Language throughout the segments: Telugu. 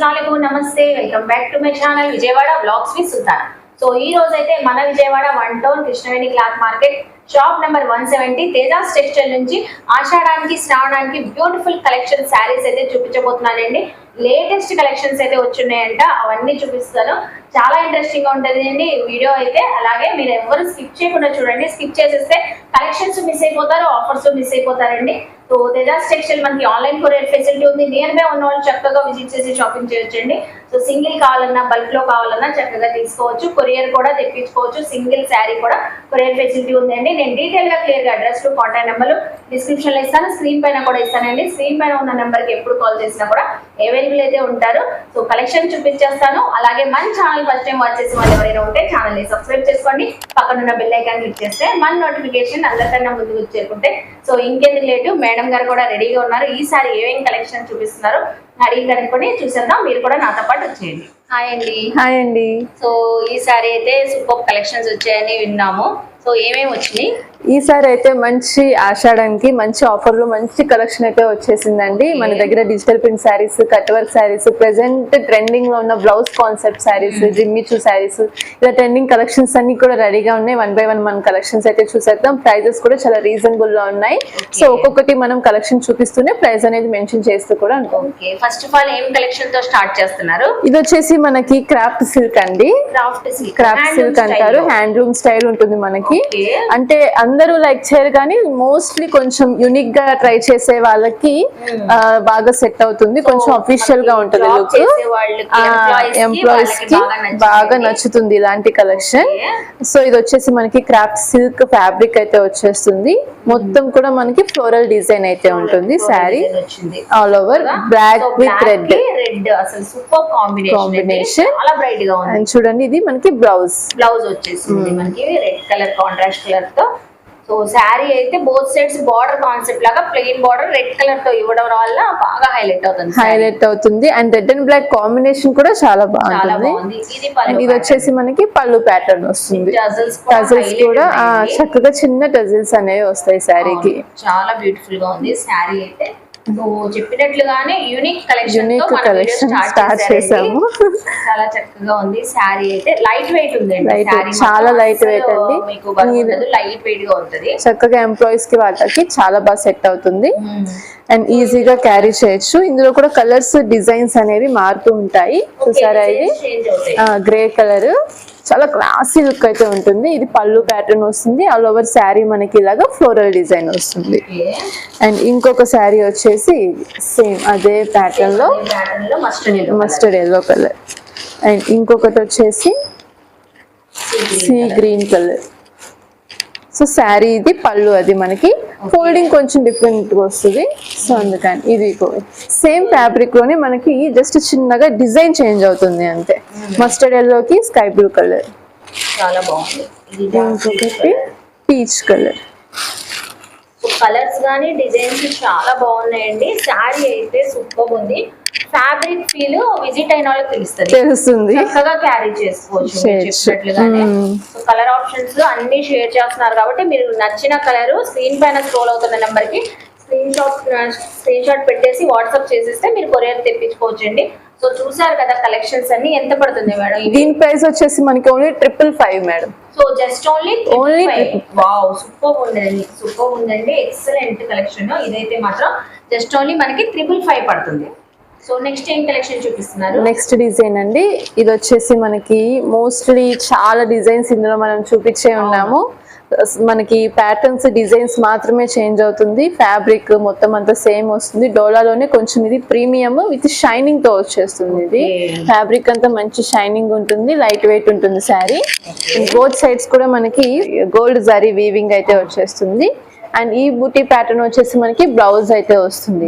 अस्सलामुअलैकुम नमस्ते welcome back to my channel Vijayawada vlogs with Sultana. So ఈ రోజు అయితే మన Vijayawada one town Krishnaveni cloth market shop number 170 Tejas textile నుంచి ఆషాఢానికి శ్రావణానికి బ్యూటిఫుల్ కలెక్షన్ శారీస్ అయితే చూపించబోతున్నానండి। లేటెస్ట్ కలెక్షన్స్ అయితే వచ్చున్నాయంట, అవన్నీ చూపిస్తాను। చాలా ఇంట్రెస్టింగ్ గా ఉంటదండి వీడియో అయితే। అలాగే మీరు ఎవరు స్కిప్ చేయకుండా చూడండి, స్కిప్ చేసేస్తే కలెక్షన్స్ మిస్ అయిపోతారు, ఆఫర్స్ మిస్ అయిపోతారండి। तो तेजास टेक्सटाइल मन की ऑनलाइन कोरियर फैसिलिटी ఉంది, నియర్ బై ఉన్న వాళ్ళు చక్కగా విజిట్ చేసి షాపింగ్ చేయొచ్చండి। సో సింగిల్ కావాలన్నా బల్క్ లో కావాలన్నా చక్కగా తీసుకోవచ్చు, కొరియర్ కూడా తెప్పించుకోవచ్చు, సింగిల్ శారీ కూడా కొరియర్ ఫెసిలిటీ ఉందండి। నేను డీటెయిల్ గా క్లియర్ గా అడ్రస్ లు కాంటాక్ట్ నెంబర్లు డిస్క్రిప్షన్ లో ఇస్తాను, స్క్రీన్ పైన కూడా ఇస్తానండి। స్క్రీన్ పైన ఉన్న నెంబర్ కి ఎప్పుడు కాల్ చేసినా కూడా అవైలబుల్ అయితే ఉంటారు। సో కలెక్షన్ చూపించేస్తాను। అలాగే మన ఛానల్ ఫస్ట్ టైం వాచ్ చేసే వాళ్ళు ఎవరైనా ఉంటే ఛానల్ ని సబ్స్క్రైబ్ చేసుకోండి, పక్కన ఉన్న బెల్ ఐకాన్ క్లిక్ చేస్తే మన నోటిఫికేషన్ అందరికన్నా ముందుకు చేరుకుంటే। సో ఇంకెందుకు లేటు, మేడం గారు కూడా రెడీగా ఉన్నారు, ఈసారి ఏమేం కలెక్షన్ చూపిస్తున్నారు అడిగి కనుక్కొని చూసేద్దాం। మీరు కూడా నాతో పాటు వచ్చేయండి। హాయ్ అండి। హాయ్ అండి। సో ఈసారి అయితే సూపర్ కలెక్షన్స్ వచ్చాయని విన్నాము, సో ఏమేమి వచ్చినాయి? ఈసారి అయితే మంచి ఆషాఢానికి మంచి ఆఫర్లు మంచి కలెక్షన్ అయితే వచ్చేసిందండి। మన దగ్గర digital print saris, cut work saris, present trending లో ఉన్న blouse concept saris, Jimmy Choo saris, ఇలా ట్రెండింగ్ కలెక్షన్స్ అన్ని కూడా రెడీగా ఉన్నాయి। 1 by 1 మన కలెక్షన్స్ అయితే చూసేద్దాం। ప్రైజెస్ కూడా చాలా రీజనబుల్ లో ఉన్నాయి। సో ఒక్కొక్కటి మనం కలెక్షన్ చూపిస్తూనే ప్రైస్ అనేది మెన్షన్ చేస్తూ కూడా ఉంటాం। ఓకే, ఫస్ట్ ఆఫ్ ఆల్ ఏం కలెక్షన్ తో స్టార్ట్ చేస్తున్నారు? ఇది వచ్చేసి మనకి క్రాఫ్ట్ సిల్క్ అండి। క్రాఫ్ట్ సిల్క్ అంటారు, హ్యాండ్లూమ్ స్టైల్ ఉంటుంది మనకి। అంటే అందరూ లైక్ చేయరు కానీ మోస్ట్లీ కొంచెం యూనిక్ గా ట్రై చేసే వాళ్ళకి బాగా సెట్ అవుతుంది, కొంచెం అఫీషియల్ గా ఉంటుంది లుక్, ఎంప్లాయీస్ కి బాగా నచ్చుతుంది ఇలాంటి కలెక్షన్। సో ఇది వచ్చేసి మనకి క్రాఫ్ట్ సిల్క్ ఫ్యాబ్రిక్ అయితే వచ్చేస్తుంది, మొత్తం కూడా మనకి ఫ్లోరల్ డిజైన్ అయితే ఉంటుంది sari all over black with red, అసలు సూపర్ కాంబినేషన్, చాలా బ్రైట్ గా ఉంది। అండ్ చూడండి ఇది మనకి బ్లౌజ్ వచ్చేసింది మనకి రెడ్ కలర్ కాంట్రాస్ట్ కలర్ తో। సో శారీ అయితే బోత్ సైడ్స్ బార్డర్ కాన్సెప్ట్ లాగా ప్లెయిన్ బార్డర్ రెడ్ కలర్ తో ఇవ్వడం వల్ల బాగా హైలైట్ అవుతుంది and red and black combination కూడా చాలా బాగుంటుంది। ఇది వచ్చేసి మనకి పళ్ళు ప్యాటర్న్ వస్తుంది, టజల్స్ కూడా చక్కగా చిన్న టజల్స్ అనేవి వస్తాయి శారీకి, చాలా బ్యూటిఫుల్ గా ఉంది శారీ అయితే। చెప్పినట్లుగానే యూనిక్ కలెక్షన్ స్టార్ట్ చేసాము, చాలా చక్కగా ఉంది శారీ అయితే। లైట్ వెయిట్ ఉందండి, చాలా లైట్ వెయిట్ అండి, లైట్ వెయిట్ గా ఉంటుంది, చక్కగా ఎంప్లాయీస్ కి వాళ్ళకి చాలా బాగా సెట్ అవుతుంది అండ్ ఈజీగా క్యారీ చేయొచ్చు। ఇందులో కూడా కలర్స్ డిజైన్స్ అనేవి మారుతూ ఉంటాయి। చూసారా ఇది గ్రే కలర్, చాలా క్లాసీ లుక్ అయితే ఉంటుంది। ఇది పళ్ళు ప్యాటర్న్ వస్తుంది, ఆల్ ఓవర్ శారీ మనకి ఇలాగా ఫ్లోరల్ డిజైన్ వస్తుంది। అండ్ ఇంకొక శారీ వచ్చేసి సేమ్ అదే ప్యాటర్న్ లో మస్టర్డ్ ఎల్లో కలర్, అండ్ ఇంకొకటి వచ్చేసి sea green colour. So sari ఇది పళ్ళు, అది మనకి ఫోల్డింగ్ కొంచెం డిఫరెంట్ గా వస్తుంది। సో అందుకని ఇది సేమ్ ఫ్యాబ్రిక్ లోనే మనకి జస్ట్ చిన్నగా డిజైన్ చేంజ్ అవుతుంది అంతే। మస్టర్డ్ ఎల్లోకి స్కై బ్లూ కలర్, చాలా బాగుంది। ఇంకొకటి పీచ్ కలర్, కలర్స్ గానీ డిజైన్స్ చాలా బాగున్నాయండి। శారీ అయితే సూపర్ ఉంది, ఫ్యాబ్రిక్ ఫీల్ విజిట్ అయిన వాళ్ళకి తెలుస్తుంది, చక్కగా క్యారీ చేసుకోవచ్చు చెప్పినట్లుగానే। సో కలర్ ఆప్షన్స్ అన్ని షేర్ చేస్తున్నారు కాబట్టి మీరు నచ్చిన కలర్ స్క్రీన్ పైన స్క్రోల్ అవుతున్న నెంబర్ కి స్క్రీన్ షాట్ పెట్టేసి వాట్సాప్ చేసేస్తే మీరు కొరియర్ తెప్పించుకోవచ్చండి। సో చూసారు కదా కలెక్షన్స్ అన్ని, ఎంత పడుతుంది మేడం? దీని ప్రైస్ వచ్చేసి మనకి only 555 madam. So just only wow, super ఉందండి, ఎక్సలెంట్ కలెక్షన్ ఇదైతే మాత్రం జస్ట్ ఓన్లీ మనకి 555 పడుతుంది। సో నెక్స్ట్ ఏం కలెక్షన్ చూపిస్తున్నారు? నెక్స్ట్ డిజైన్ అండి, ఇది వచ్చేసి మనకి మోస్ట్లీ చాలా డిజైన్స్ ఇందులో మనం చూపించే ఉన్నాము, మనకి ప్యాటర్న్స్ డిజైన్స్ మాత్రమే చేంజ్ అవుతుంది, ఫ్యాబ్రిక్ మొత్తం అంతా సేమ్ వస్తుంది। డోలాలోనే కొంచెం ఇది ప్రీమియం విత్ షైనింగ్ తో వచ్చేస్తుంది, ఇది ఫ్యాబ్రిక్ అంతా మంచి షైనింగ్ ఉంటుంది, లైట్ వెయిట్ ఉంటుంది శారీ। బోత్ సైడ్స్ కూడా మనకి గోల్డ్ జరీ వీవింగ్ అయితే వచ్చేస్తుంది అండ్ ఈ బూటీ ప్యాటర్న్ వచ్చేసి మనకి బ్లౌజ్ అయితే వస్తుంది,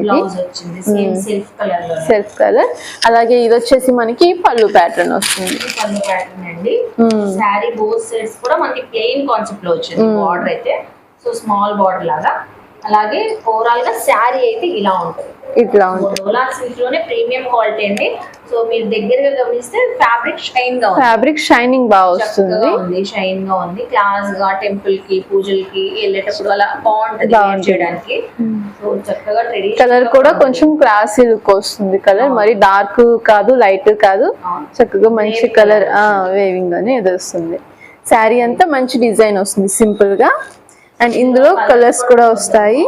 సెల్ఫ్ కలర్। అలాగే ఇది వచ్చేసి మనకి పళ్ళు ప్యాటర్న్ వస్తుంది, శారీ బోత్ సైడ్స్ కూడా మనకి ప్లెయిన్ కాన్సెప్ట్ లో వచ్చింది బార్డర్ అయితే। సో స్మాల్ బార్డర్ లాగా అలాగే ఓవరాల్ గా శారీ అయితే ఇలా ఉంటుంది. ఇట్లా ఉంటుంది. డోలా సిల్క్ లోనే ప్రీమియం క్వాలిటీ అండి. సో మీరు దగ్గరగా గమనిస్తే ఫ్యాబ్రిక్ షైన్ గా ఉంది, ఫ్యాబ్రిక్ షైనింగ్ బాగా వస్తుంది, షైన్ గా ఉంది. క్లాస్ గా టెంపుల్ కి పూజలకి వెళ్ళేటప్పుడు అలా బాగుంటది వేర్ చేయడానికి. సో చక్కగా ట్రెడిషనల్ కలర్ కూడా కొంచెం క్లాసీ లుక్ వస్తుంది. కలర్ మరి డార్క్ కాదు, లైట్ కాదు, చక్కగా మంచి కలర్ వేవింగ్ అని ఇది వస్తుంది. శారీ అంతా మంచి డిజైన్ వస్తుంది సింపుల్ గా. అండ్ ఇందులో కలర్స్ కూడా వస్తాయి.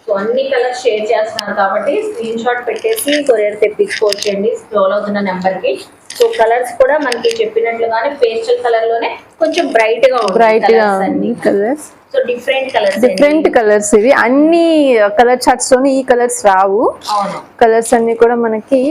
సో అన్ని కలర్స్ షేర్ చేస్తున్నారు కాబట్టి స్క్రీన్ షాట్ పెట్టేసి కొరియర్ తెప్పించుకోవచ్చు అండి స్క్రోల్ అవుతున్న నెంబర్ కి. సో కలర్స్ కూడా మనకి చెప్పినట్లుగానే పేస్టల్ కలర్ లోనే కొంచెం బ్రైట్ గా ఉంది కలర్స్. సో డిఫరెంట్ కలర్స్ ఇవి. అన్ని కలర్ చార్ట్స్ లోని ఈ కలర్స్ రావు. అవును, కలర్స్ అన్ని కూడా మనకి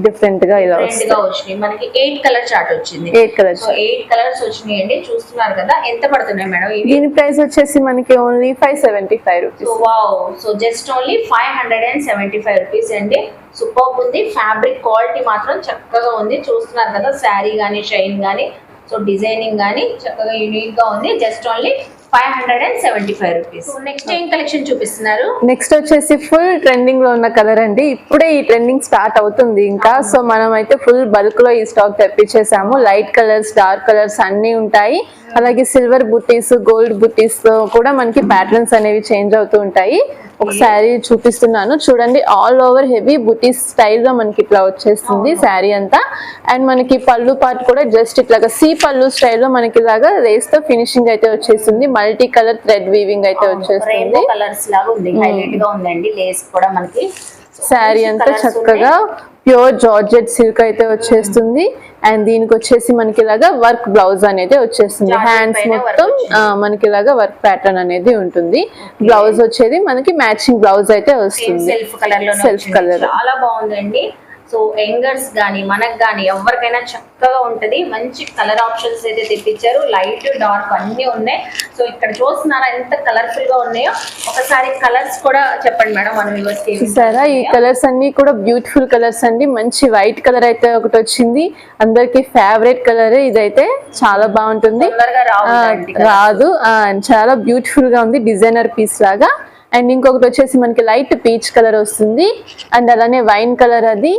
డిఫరెంట్ గా ఇలా వచ్చినాయి. మనకి 8 కలర్ చార్ట్ వచ్చింది. 8 కలర్స్, 8 కలర్స్ వచ్చినాయి అండి. చూస్తున్నారు కదా ఎంత పడుతున్నాయి మేడం ఇవి? దీని ప్రైస్ వచ్చేసి మనకి only 575 rupees. So wow, so just only 575 rupees అండి. సూపర్ ఉంది. ఫ్యాబ్రిక్ క్వాలిటీ మాత్రం చక్కగా ఉంది. చూస్తున్నారు కదా శారీ గానీ షైన్ గానీ సో డిజైనింగ్ గానీ చక్కగా యూనిక్ గా ఉంది. Just only 575 rupees. నెక్స్ట్ ఏం కలెక్షన్ చూపిస్తున్నారు? నెక్స్ట్ వచ్చేసి ఫుల్ ట్రెండింగ్ లో ఉన్న కలర్ అండి. ఇప్పుడే ఈ ట్రెండింగ్ స్టార్ట్ అవుతుంది ఇంకా. సో మనం అయితే ఫుల్ బల్క్ లో ఈ స్టాక్ తెప్పించేసాము. లైట్ కలర్స్, డార్క్ కలర్స్ అన్ని ఉంటాయి. అలాగే సిల్వర్ బుట్టీస్, గోల్డ్ బుట్టీస్ కూడా మనకి ప్యాటర్న్స్ అనేవి చేంజ్ అవుతూ ఉంటాయి. ఒక శారీ చూపిస్తున్నాను చూడండి. ఆల్ ఓవర్ హెవీ బుటీస్ స్టైల్ లో మనకి ఇట్లా వచ్చేస్తుంది శారీ అంతా. అండ్ మనకి పళ్ళు పార్ట్ కూడా జస్ట్ ఇట్లాగా సీ పళ్ళు స్టైల్ లో మనకి ఇలాగా లేస్ తో ఫినిషింగ్ అయితే వచ్చేస్తుంది. మల్టీ కలర్ థ్రెడ్ వీవింగ్ అయితే వచ్చేస్తుంది. కలర్స్ లాగా ఉంది, హైలైట్ గా ఉందండి. లేస్ కూడా మనకి శారీ అంతా చక్కగా ప్యూర్ జార్జెట్ సిల్క్ అయితే వచ్చేస్తుంది. అండ్ దీనికి వచ్చేసి మనకి ఇలాగా వర్క్ బ్లౌజ్ అనేది వచ్చేస్తుంది. హ్యాండ్స్ మొత్తం మనకి ఇలాగా వర్క్ ప్యాటర్న్ అనేది ఉంటుంది. బ్లౌజ్ వచ్చేది మనకి మ్యాచింగ్ బ్లౌజ్ అయితే వస్తుంది. సెల్ఫ్ కలర్ చాలా బాగుందండి. సో యంగర్స్ గానీ మనకు గానీ ఎవరికైనా చక్కగా ఉంటది. మంచి కలర్ ఆప్షన్స్ అయితే తెప్పించారు. లైట్, డార్క్ అన్ని ఉన్నాయి. సో ఇక్కడ చూస్తున్నారా ఎంత కలర్ఫుల్ గా ఉన్నాయో. ఒకసారి కలర్స్ కూడా చెప్పండి మేడం మనం ఇవ్వచ్చు. చూసారా ఈ కలర్స్ అన్ని కూడా బ్యూటిఫుల్ కలర్స్ అండి. మంచి వైట్ కలర్ అయితే ఒకటి వచ్చింది. అందరికి ఫేవరెట్ కలర్ ఇదైతే చాలా బాగుంటుంది. రాదు, చాలా బ్యూటిఫుల్ గా ఉంది, డిజైనర్ పీస్ లాగా. అండ్ ఇంకొకటి వచ్చేసి మనకి లైట్ పీచ్ కలర్ వస్తుంది. అండ్ అలానే వైన్ కలర్ అది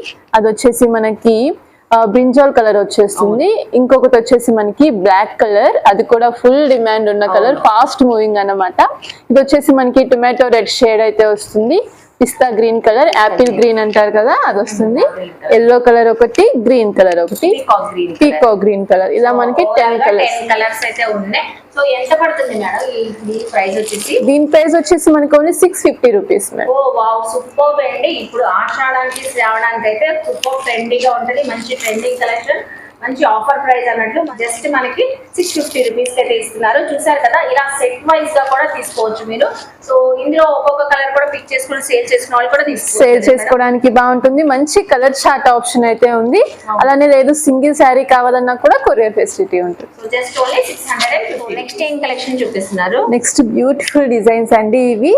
వచ్చేసి మనకి బ్రింజాల్ కలర్ వచ్చేస్తుంది. ఇంకొకటి వచ్చేసి మనకి బ్లాక్ కలర్, అది కూడా ఫుల్ డిమాండ్ ఉన్న కలర్, ఫాస్ట్ మూవింగ్ అన్నమాట. ఇది వచ్చేసి మనకి టొమాటో రెడ్ షేడ్ అయితే వస్తుంది. పిస్తా గ్రీన్ కలర్, యాపిల్ గ్రీన్ అంటారు కదా, అది వస్తుంది. ఎల్లో కలర్ ఒకటి, గ్రీన్ కలర్ ఒకటి, పీకో గ్రీన్ కలర్, ఇలా మనకి 10 కలర్స్ అయితే ఉన్నాయి. సో ఎంత పడుతుంది మేడం ఈ ప్రైస్ వచ్చేసి? దీని ప్రైస్ వచ్చేసి మనకి ఓన్లీ 650 రూపీస్ మేడం. ఓ వావ్, సూపర్ అండి. ఇప్పుడు ఆషాఢానికి శ్రావణానికి అయితే సూపర్ ట్రెండీగా ఉంటది. మంచి ట్రెండింగ్ కలెక్షన్, మంచి ఆఫర్ ప్రైస్ అన్నట్లు జస్ట్ మనకి 650 రూపీస్ అయితే ఇస్తున్నారు. చూసారు కదా, ఇలా సెట్ వైజ్ గా కూడా తీసుకోవచ్చు మీరు. సో ఇందులో ఒక్కొక్క కలర్ కూడా పిక్ చేసుకుని సేల్ చేసుకున్న వాళ్ళు కూడా సేల్ చేసుకోవడానికి బాగుంటుంది. మంచి కలర్ చార్ట్ ఆప్షన్ అయితే ఉంది. అలానే లేదు సింగిల్ శారీ కావాలన్నా కూడా కొరియర్ ఫెసిలిటీ ఉంటుంది. So just only 650. నెక్స్ట్ ఏం కలెక్షన్ చూపిస్తున్నారు? నెక్స్ట్ బ్యూటిఫుల్ డిజైన్స్ అండి ఇవి.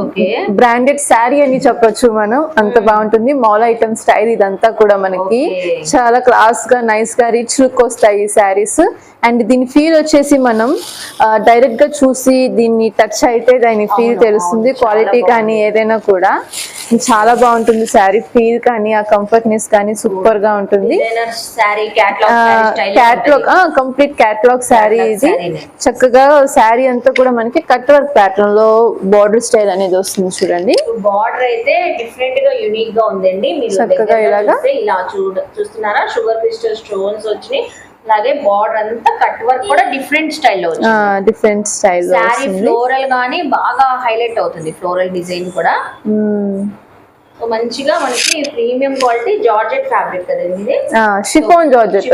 ఓకే, బ్రాండెడ్ శారీ అని చెప్పొచ్చు మనం, అంత బాగుంటుంది. మాల్ ఐటమ్ స్టైల్ ఇదంతా కూడా మనకి చాలా క్లాస్ గా, నైస్ గా, రిచ్ లుక్ వస్తాయి ఈ శారీస్. అండ్ దీని ఫీల్ వచ్చేసి మనం డైరెక్ట్ గా చూసి దీన్ని టచ్ అయితే దాని ఫీల్ తెలుస్తుంది. క్వాలిటీ కానీ ఏదైనా కూడా చాలా బాగుంటుంది. శారీ ఫీల్ కానీ ఆ కంఫర్ట్నెస్ కానీ సూపర్ గా ఉంటుంది. క్యాట్లాగ్, కంప్లీట్ క్యాట్లాగ్ శారీ ఇది. చక్కగా శారీ అంతా కూడా మనకి కట్ వర్క్ ప్యాటర్న్ లో బార్డర్ స్టైల్ అనేది వస్తుంది. చూడండి, బార్డర్ అయితే డిఫరెంట్ గా యూనిక్ గా ఉందండి. చక్కగా ఇలాగా ఇలా చూస్తున్నారా, షుగర్ క్రిస్టల్ స్టోన్స్ వచ్చినాయి. అలాగే బార్డర్ అంతా కట్ వర్క్ కూడా డిఫరెంట్ స్టైల్లో వచ్చింది. డిఫరెంట్ స్టైల్ శారీ ఫ్లోరల్ గానీ బాగా హైలైట్ అవుతుంది. ఫ్లోరల్ డిజైన్ కూడా సో మంచిగా మనకి ప్రీమియం క్వాలిటీ జార్జెట్ ఫ్యాబ్రిక్ కదండి ఇది. షిఫాన్ జార్జెట్,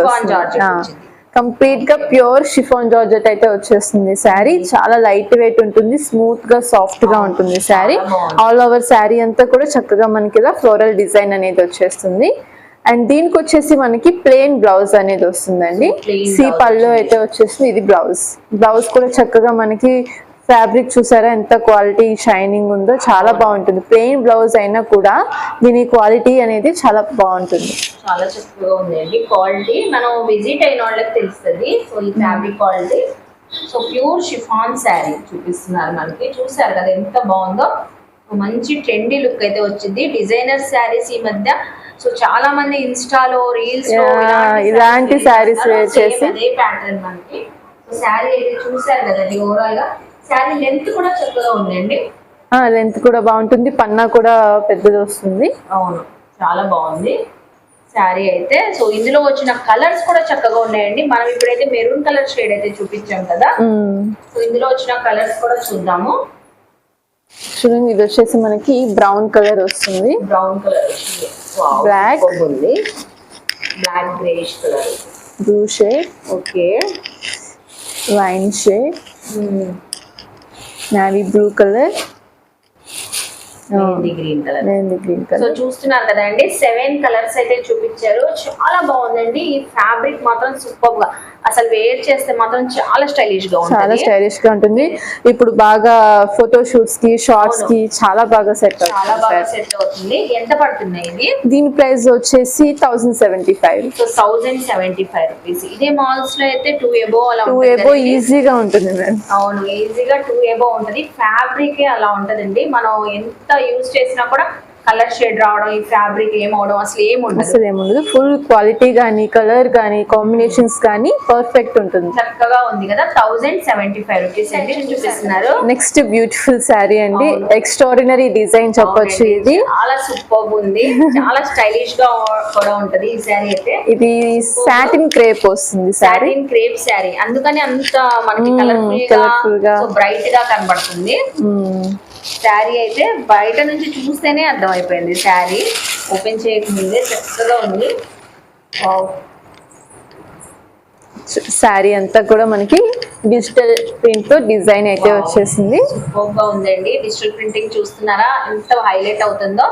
కంప్లీట్ గా ప్యూర్ షిఫాన్ జార్జెట్ అయితే వచ్చేస్తుంది. శారీ చాలా లైట్ వెయిట్ ఉంటుంది, స్మూత్ గా, సాఫ్ట్ గా ఉంటుంది శారీ. ఆల్ ఓవర్ శారీ అంతా కూడా చక్కగా మనకి ఇలా ఫ్లోరల్ డిజైన్ అనేది వచ్చేస్తుంది. అండ్ దీనికి వచ్చేసి మనకి ప్లెయిన్ బ్లౌజ్ అనేది వస్తుందండి. సీ పళ్ళు అయితే వచ్చేస్తుంది. ఇది బ్లౌజ్ కూడా చక్కగా మనకి ఫ్యాబ్రిక్ చూసారా ఎంత క్వాలిటీ షైనింగ్ ఉందో, చాలా బాగుంటుంది. ప్లెయిన్ బ్లౌజ్ అయినా కూడా దీని క్వాలిటీ అనేది చాలా బాగుంటుంది. చాలా చక్కగా ఉందండి క్వాలిటీ. మనం విజిట్ అయిన వాళ్ళకి తెలుస్తుంది. సో ఈ fabric quality so pure chiffon sari చూపిస్తున్నారు మనకి. చూసారు కదా ఎంత బాగుందో. మంచి ట్రెండీ లుక్ అయితే వచ్చింది. డిజైనర్ శారీస్ ఈ మధ్య సో చాలా మంది ఇన్స్టాలో రీల్స్ లో ఇలాంటి శారీస్ వేర్ చేసి అదే ప్యాటర్న్ మనకి. సో శారీ అయితే చూసారు కదండి. ఓవరాల్ గా శారీ లెంత్ కూడా చక్కగా ఉందండి. లెంత్ కూడా బాగుంటుంది, పన్నా కూడా పెద్దది వస్తుంది. అవును, చాలా బాగుంది శారీ అయితే. సో ఇందులో వచ్చిన కలర్స్ కూడా చక్కగా ఉన్నాయండి. మనం ఇప్పుడైతే మెరూన్ కలర్ షేడ్ అయితే చూపించాం కదా. సో ఇందులో వచ్చిన కలర్స్ కూడా చూద్దాము. చూడండి, ఇది వచ్చేసి మనకి బ్రౌన్ కలర్ వస్తుంది. బ్రౌన్ కలర్ వస్తుంది. బ్లాక్ ఉంది, black greyish colour, blue shade, okay, wine shade, navy blue colour, green colour. Green colour. So చూస్తున్నారు కదండి, 7 కలర్స్ అయితే చూపించారు. చాలా బాగుందండి. ఈ ఫ్యాబ్రిక్ మాత్రం సూపర్ గా, అసలు వేర్ చేస్తే మాత్రం చాలా స్టైలిష్ గా ఉంటుంది. చాలా స్టైలిష్ గా ఉంటుంది. ఇప్పుడు బాగా ఫోటో షూట్స్ కి, షార్ట్స్ కి చాలా బాగా సెట్ అవుతుంది. ఎంత పడుతున్నాయి ఇది? దీని ప్రైస్ వచ్చేసి 1075. So 1075 rupees. ఇదే మాల్స్ లో అయితే 2 above అలా 2 above ఈజీగా ఉంటుంది మేడం. అవును, ఈజీగా 2 above ఉంటుంది. ఫ్యాబ్రిక్ అలా ఉంటదండి. మనం ఎంత యూజ్ చేసినా కూడా కలర్ షేడ్ రావడం, ఈ ఫ్యాబ్రిక్ ఏమవడం అసలు ఏముండదు. ఫుల్ క్వాలిటీ గానీ, కలర్ గానీ, కాంబినేషన్స్ కానీ పర్ఫెక్ట్ ఉంటుంది. చక్కగా ఉంది కదా. 1075 రూపీస్ అండి చూపిస్తున్నారు. నెక్స్ట్ బ్యూటిఫుల్ శారీ అండి. ఎక్స్ట్రాడినరీ డిజైన్ చెప్పొచ్చు. ఇది చాలా సూపర్ ఉంది. చాలా స్టైలిష్ గా కూడా ఉంటది ఈ శారీ అయితే. ఇది సాటిన్ క్రేప్ వస్తుంది. సాటిన్ క్రేప్ శారీ, అందుకని అంత మనకి కలర్ఫుల్ గా బ్రైట్ గా కనబడుతుంది. శారీ అయితే బయట నుంచి చూస్తేనే అర్థమైపోయింది. శారీ ఓపెన్ చేయకముందే చక్కగా ఉంది. శారీ అంతా కూడా మనకి డిజిటల్ ప్రింట్ తో డిజైన్ అయితే వచ్చేసింది. సూపర్గా ఉందండి. డిజిటల్ ప్రింటింగ్ చూస్తున్నారా ఎంత హైలైట్ అవుతుందో.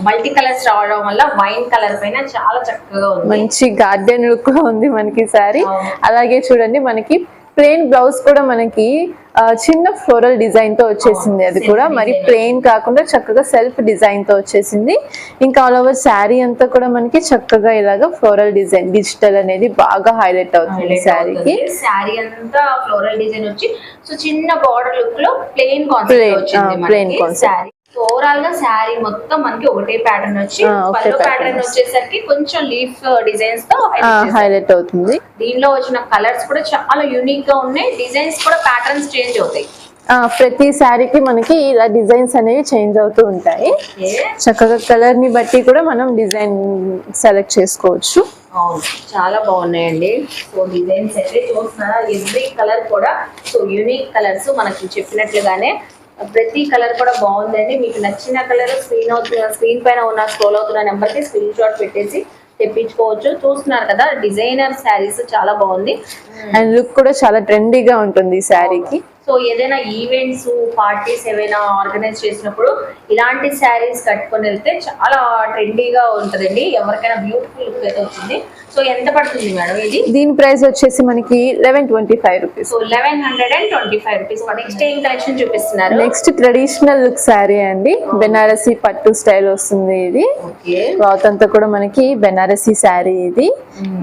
మల్టీ కలర్స్ రావడం వల్ల వైన్ కలర్ పైన చాలా చక్కగా ఉంది. మంచి గార్డెన్ లుక్ ఉంది మనకి శారీ. అలాగే చూడండి, మనకి ప్లెయిన్ బ్లౌజ్ కూడా మనకి చిన్న ఫ్లోరల్ డిజైన్ తో వచ్చేసింది. అది కూడా మరి ప్లెయిన్ కాకుండా చక్కగా సెల్ఫ్ డిజైన్ తో వచ్చేసింది. ఇంకా ఆల్ ఓవర్ శారీ అంతా కూడా మనకి చక్కగా ఇలాగా ఫ్లోరల్ డిజైన్, డిజిటల్ అనేది బాగా హైలైట్ అవుతుంది శారీకి. శారీ అంతా ఫ్లోరల్ డిజైన్ వచ్చి సో చిన్న బార్డర్ లుక్ లో ప్లెయిన్ కాన్సెప్ట్ వచ్చింది. Plain concept. ఓవరాల్ గా శారీ మొత్తం మనకి ఒకటే ప్యాటర్న్ వచ్చి, ప్యాటర్న్ వచ్చేసరికి కొంచెం లీఫ్ డిజైన్స్ తో హైలైట్ అవుతుంది. దీనిలో వచ్చిన కలర్స్ కూడా చాలా యూనిక్ గా ఉన్నాయి. డిజైన్స్ కూడా ప్యాటర్న్స్ చేంజ్ అవుతాయి. ప్రతి శారీకి మనకి ఇలా డిజైన్స్ అనేవి చేంజ్ అవుతూ ఉంటాయి. చక్కగా కలర్ ని బట్టి కూడా మనం డిజైన్ సెలెక్ట్ చేసుకోవచ్చు. అవును, చాలా బాగున్నాయండి. సో డిజైన్స్ అయితే చూస్తున్నారా, ఎవ్రీ కలర్ కూడా సో యూనిక్ కలర్స్. మనకి చెప్పినట్లుగానే ప్రతి కలర్ కూడా బాగుందండి. మీకు నచ్చిన కలర్ స్క్రీన్ పైన ఉన్న స్క్రోల్ అవుతున్న నెంబర్ కి స్క్రీన్ షాట్ పెట్టేసి తెప్పించుకోవచ్చు. చూస్తున్నారు కదా, డిజైనర్ శారీస్ చాలా బాగుంది. అండ్ లుక్ కూడా చాలా ట్రెండీగా ఉంటుంది ఈ శారీకి. సో ఏదైనా ఈవెంట్స్, పార్టీస్ ఏవైనా ఆర్గనైజ్ చేసినప్పుడు ఇలాంటి శారీస్ కట్టుకొని వెళ్తే చాలా ట్రెండీగా ఉంటుందండి. ఎవరికైనా బ్యూటిఫుల్ లుక్ అయితే వచ్చింది. సో ఎంత పడుతుంది మేడం ఇది? దీని ప్రైస్ వచ్చేసి మనకి 1125 రూపీస్. So 1125 rupees. నెక్స్ట్ ఏం కలెక్షన్ చూపిస్తున్నారు? నెక్స్ట్ ట్రెడిషనల్ లుక్ శారీ అండి. బెనారసీ పట్టు స్టైల్ వస్తుంది. ఇది క్లాత్ అంతా కూడా మనకి బెనారసీ శారీ. ఇది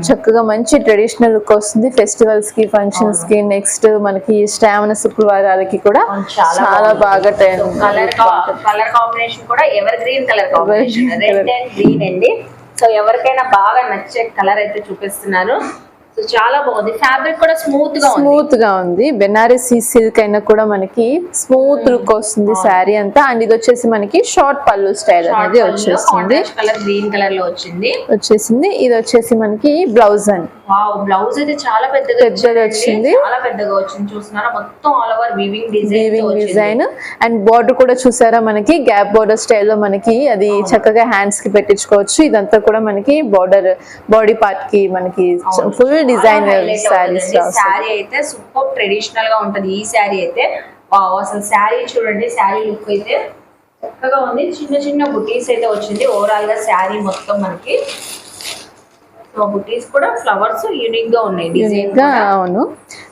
చక్కగా మంచి ట్రెడిషనల్ లుక్ వస్తుంది. ఫెస్టివల్స్ కి, ఫంక్షన్స్ కి, నెక్స్ట్ మనకి శ్రావణ శుక్రవారాలకి కూడా చాలా బాగా కలర్ కాంబినేషన్ కూడా ever green colour combination, red and green అండి. సో ఎవరికైనా బాగా నచ్చే కలర్ అయితే చూపిస్తున్నారు. సో చాలా బాగుంది. ఫ్యాబ్రిక్ కూడా స్మూత్ గా ఉంది. బెనారసీ సిల్క్ అయినా కూడా మనకి స్మూత్ లుక్ వస్తుంది శారీ అంతా. అండ్ ఇది వచ్చేసి మనకి షార్ట్ పళ్ళు స్టైల్ అనేది వచ్చేస్తుంది. కలర్ గ్రీన్ కలర్ లో వచ్చేసింది. ఇది వచ్చేసి మనకి బ్లౌజ్ అండి. బ్లౌజ్ అయితే చాలా పెద్దగా వచ్చింది. చాలా పెద్దగా వచ్చింది. చూస్తున్నారా, మొత్తం all over weaving design. And border కూడా చూసారా, మనకి గ్యాప్ బార్డర్ స్టైల్ లో మనకి అది చక్కగా హ్యాండ్స్ కి పెట్టించుకోవచ్చు. ఇదంతా కూడా మనకి బార్డర్ బాడీ పార్ట్ కి మనకి ఫుల్ డిజైన్ శారీ అయితే సూపర్ ట్రెడిషనల్ గా ఉంటది. ఈ శారీ అయితే అసలు శారీ చూడండి, శారీ లుక్ అయితే చక్కగా ఉంది. చిన్న చిన్న బుటీస్ అయితే వచ్చింది. ఓవరాల్ గా శారీ మొత్తం మనకి సో బుటీస్ కూడా ఫ్లవర్స్ యూనిక్ గా ఉన్నాయి డిజైన్ యూనిక్ గా, అవును.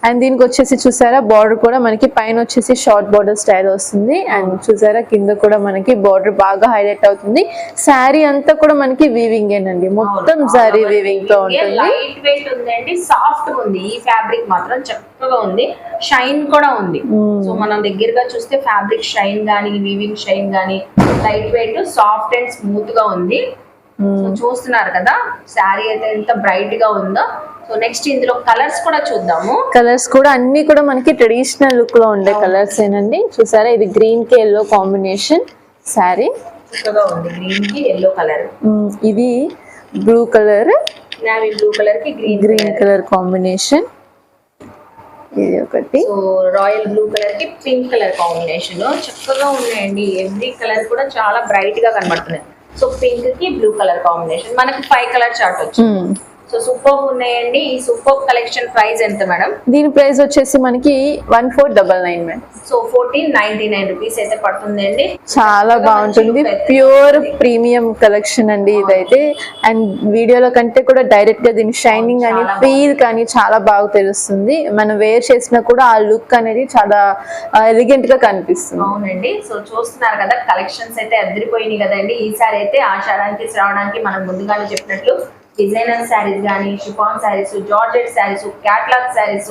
అండ్ దీనికి వచ్చేసి చూసారా బార్డర్ కూడా మనకి పైన వచ్చేసి షార్ట్ బార్డర్ స్టైల్ వస్తుంది. అండ్ చూసారా కింద కూడా మనకి బార్డర్ బాగా హైలైట్ అవుతుంది. శారీ అంతా కూడా మనకి వీవింగ్ ఏనండి, మొత్తం శారీ వీవింగ్ తో ఉంటుంది. లైట్ వెయిట్ ఉందండి, సాఫ్ట్ గా ఉంది. ఈ ఫ్యాబ్రిక్ మాత్రం చక్కగా ఉంది, షైన్ కూడా ఉంది. సో మనం దగ్గరగా చూస్తే ఫ్యాబ్రిక్ షైన్ గానీ, వీవింగ్ షైన్ గానీ, light weight, soft and smooth గా ఉంది. సో చూస్తున్నారు కదా శారీ అయితే ఎంత బ్రైట్ గా ఉందో. సో నెక్స్ట్ ఇందులో కలర్స్ కూడా చూద్దాము. కలర్స్ కూడా అన్ని కూడా మనకి ట్రెడిషనల్ లుక్ లో ఉండే కలర్స్ ఏనండి. చూసారా ఇది గ్రీన్ కి ఎల్లో కాంబినేషన్ శారీ, చక్కగా ఉంది. గ్రీన్ కి ఎల్లో కలర్, ఇది blue colour, navy blue colour కి గ్రీన్ కలర్ కాంబినేషన్, ఇది ఒకటి. సో రాయల్ బ్లూ కలర్ కి పింక్ కలర్ కాంబినేషన్ చక్కగా ఉన్నాయండి. ఎవ్రీ కలర్ కూడా చాలా బ్రైట్ గా కనబడుతున్నాయి. సో పింక్ కి బ్లూ కలర్ కాంబినేషన్, మనకి 5 కలర్ చార్ట్ వచ్చింది. సో సూపర్ ఉన్నాయండి. ఈ సూపర్ కలెక్షన్ ప్రైస్ ఎంత మేడం? దీని ప్రైస్ వచ్చేసి మనకి 1499 మేడం. సో 1499 రూపీస్ అయితే పడుతుందండి. చాలా బాగుంటుంది, ప్యూర్ ప్రీమియం కలెక్షన్ అండి ఇదైతే. అండ్ వీడియోలో కంటే కూడా డైరెక్ట్ గా దీని షైనింగ్ అని ఫీల్ కానీ చాలా బాగా తెలుస్తుంది. మనం వేర్ చేసినా కూడా ఆ లుక్ అనేది చాలా ఎలిగెంట్ గా కనిపిస్తుంది. అవునండి. సో చూస్తున్నారు కదా కలెక్షన్స్ అయితే అదిరిపోయినాయి కదండి. ఈసారి అయితే ఆషాఢానికి శ్రావణానికి మనం ముందుగానే చెప్పినట్లు డిజైనర్ శారీస్ కానీ, chiffon saris, georgette saris, catalogue saris,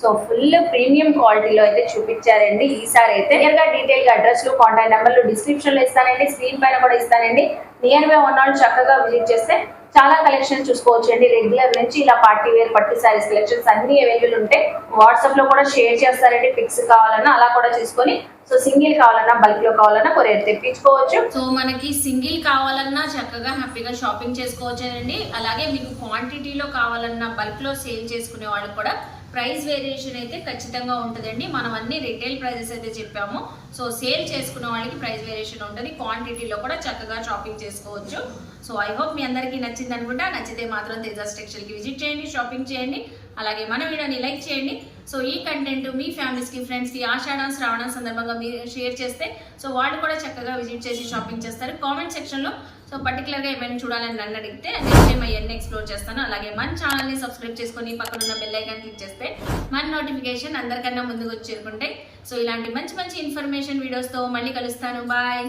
so full premium క్వాలిటీలో అయితే చూపించారండి. ఈసారి అయితే నియర్ గా డీటెయిల్ గా అడ్రస్ లు, కాంటాక్ట్ నెంబర్లు డిస్క్రిప్షన్ లో ఇస్తానండి, స్క్రీన్ పైన కూడా ఇస్తానండి. నియర్ బై ఉన్నవాళ్ళు చక్కగా విజిట్ చేస్తే చాలా కలెక్షన్ చూసుకోవచ్చు అండి. రెగ్యులర్ నుంచి ఇలా పార్టీ వేర్ పట్టు శారీస్ కలెక్షన్స్ అన్ని అవైలబుల్ ఉంటాయి. వాట్సాప్ లో కూడా షేర్ చేస్తారండి. పిక్స్ కావాలన్నా అలా కూడా తీసుకొని, సో సింగిల్ కావాలన్నా బల్క్ లో కావాలన్నా కొరియర్ తెప్పించుకోవచ్చు. సో మనకి సింగిల్ కావాలన్నా చక్కగా హ్యాపీగా షాపింగ్ చేసుకోవచ్చు అండి. అలాగే మీకు క్వాంటిటీలో కావాలన్నా బల్క్ లో సేల్ చేసుకునే వాళ్ళు కూడా ప్రైస్ వేరియేషన్ అయితే ఖచ్చితంగా ఉంటుందండి. మనం అన్ని రిటైల్ ప్రైజెస్ అయితే చెప్పాము. సో సేల్ చేసుకునే వాళ్ళకి ప్రైస్ వేరియేషన్ ఉంటుంది, క్వాంటిటీలో కూడా చక్కగా షాపింగ్ చేసుకోవచ్చు. సో ఐ హోప్ మీ అందరికీ నచ్చింది అనుకుంటా. నచ్చితే మాత్రం తేజాస్ టెక్స్టైల్కి విజిట్ చేయండి, షాపింగ్ చేయండి. అలాగే మన వీడియోని లైక్ చేయండి. సో ఈ కంటెంట్ మీ ఫ్యామిలీస్కి, ఫ్రెండ్స్కి ఆషాఢం శ్రావణం సందర్భంగా మీరు షేర్ చేస్తే సో వాళ్ళు కూడా చక్కగా విజిట్ చేసి షాపింగ్ చేస్తారు. కామెంట్ సెక్షన్లో సో పర్టికులర్గా ఏమైనా చూడాలని నన్ను అడిగితే నెక్స్ట్ టైం అవన్నీ ఎక్స్ప్లోర్ చేస్తాను. అలాగే మన ఛానల్ని సబ్స్క్రైబ్ చేసుకొని పక్కన ఉన్న బెల్ ఐకాన్ క్లిక్ చేస్తే మన నోటిఫికేషన్ అందరికన్నా ముందుకు వచ్చి చేరుకుంటాయి. సో ఇలాంటి మంచి మంచి ఇన్ఫర్మేషన్ వీడియోస్తో మళ్ళీ కలుస్తాను. బాయ్.